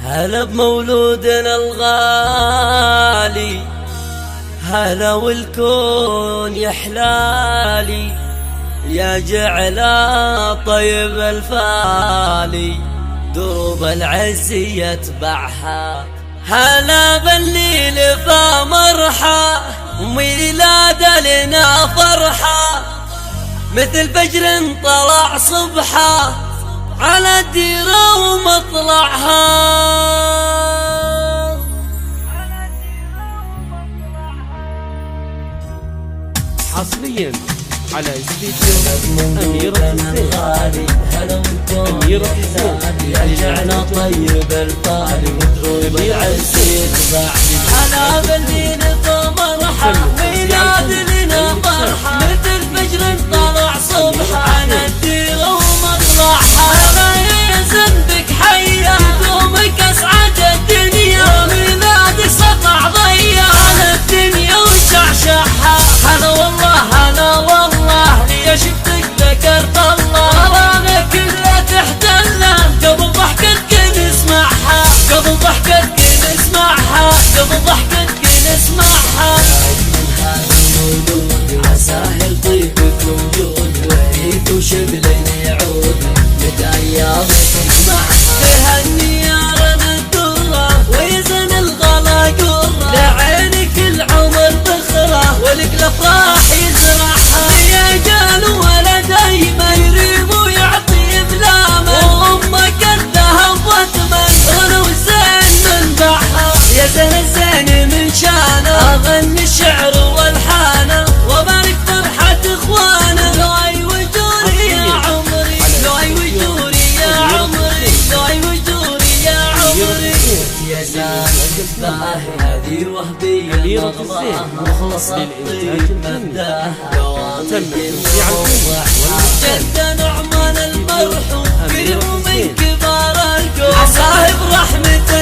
هلا بمولودنا الغالي، هلا والكون يحلالي، يا جعلا طيب الفالي دروب العز يتبعها. هلا بالليل فمرحة وميلاد لنا فرحة، مثل فجر طلع صبحة على الديرة ومطلعها. حصريا على استديو أميرة الزين. أميرة الزين يا جعل طيب الفالي ودروب العز يتبعني. هلا بالليل فمرحة ميلاد لنا فرحة، مثل فجر طلع صبحة على الديرة ومطلعها. هلا يا ذنبك حيا دومك أسعد الدنيا، ميلادك سطع ضيا على الدنيا وشعشعها. هلا والله هلا والله يا شفتك ذكرت الله، غرامك كلها تحتله قبل ضحكتك نسمعها، قبل ضحكتك نسمعها، قبل ضحكتك نسمعها. عساهل طيبك وجود وعيد وشبلين يعود، متى ايامك تجمعها. تهني يا رنا الدره ويزن الغلا قره، لعينك العمر بخره ولك الافراح يزرعها. يا جال ولد ايمن يريم ويعطي بلامه، وامك الذهب وثمن غنى وزين منبعها. يا زين الزين من شانه اغني الشعر والحانه، وبارك فرحة اخوانه. لو اي وجوري يا عمري، لو اي وجوري يا عمري، لو اي وجوري يا عمري. يا زين الباهي هذه وهبية أميرة الزين مخلصة للإنتاج مبداه تم توزيع الفيلم جد نعمان المرحوم قريب من كبار الكون، عساه برحمته